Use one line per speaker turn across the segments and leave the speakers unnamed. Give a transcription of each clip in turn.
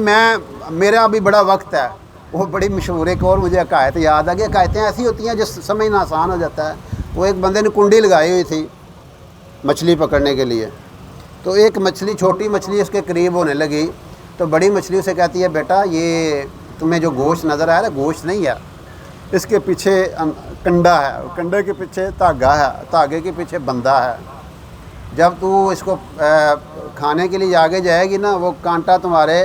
मेरा अभी बड़ा वक्त है, वो बड़ी मशहूर एक और मुझे हकायत याद आ गई। हकायतें ऐसी होती हैं जिस समझना आसान हो जाता है। वो एक बंदे ने कुंडी लगाई हुई थी मछली पकड़ने के लिए, तो एक मछली, छोटी मछली उसके करीब होने लगी, तो बड़ी मछली उसे कहती है, बेटा ये तुम्हें जो गोश्त नज़र आया ना, गोश्त नहीं है, इसके पीछे कंडा है, कंडे के पीछे धागा है, धागे के पीछे बंदा है। जब तू इसको खाने के लिए आगे जाएगी ना, वो कांटा तुम्हारे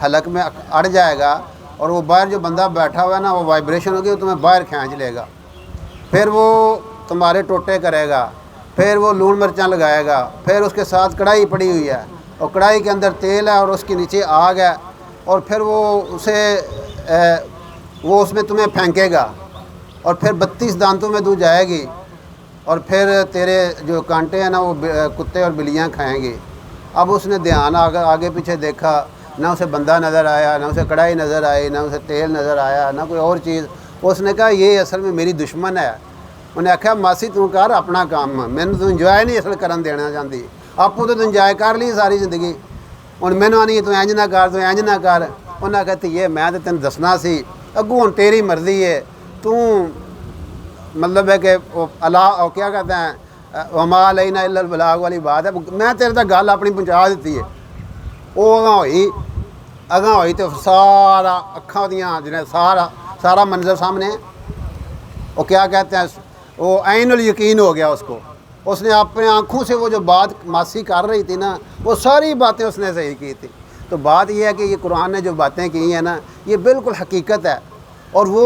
हलक में अड़ जाएगा और वो बाहर जो बंदा बैठा हुआ है ना, वो वाइब्रेशन होगी, वो तुम्हें बाहर खींच लेगा। फिर वो तुम्हारे टोटे करेगा, फिर वो लून मिर्चा लगाएगा, फिर उसके साथ कढ़ाई पड़ी हुई है और कढ़ाई के अंदर तेल है और उसके नीचे आग है, और फिर वो उसमें तुम्हें फेंकेगा और फिर 32 दांतों में तू जाएगी और फिर तेरे जो कांटे हैं ना, वो कुत्ते और बिल्लियाँ खाएंगी। अब उसने ध्यान आगे पीछे देखा, ना उसे बंदा नज़र आया, ना उसे कढ़ाई नज़र आई, ना उसे तेल नज़र आया, ना कोई और चीज़। उसने कहा ये असल में मेरी दुश्मन है। उन्हें आख्या मासी तू कर अपना काम, मैंने तू इंजॉय नहीं असल करन देना चाहती, आपू तो तू इंजॉय कर ली सारी जिंदगी, हुण मैनू आनी तू इंज ना कर, तू इंज ना कर। उन्हें आख्या धीए मैं तो तेन दसना सी, अगू हुण तेरी मर्जी है, तू मतलब है कि अल्लाह क्या कहते हैं, वमा अलैना इल्लल बलाग वाली बात है। मैं तेरे तक गल अपनी पहुँचा दी है। वो अगां होई तो सारा अखां दियां जिन्हें सारा मंजर सामने, वो क्या कहते हैं, वो ऐनुल यकीन हो गया उसको। उसने अपने आँखों से वो जो बात मासी कर रही थी ना, वो सारी बातें उसने सही की थी। तो बात यह है कि ये कुरान ने जो बातें की हैं ना, ये बिल्कुल हकीकत है। और वो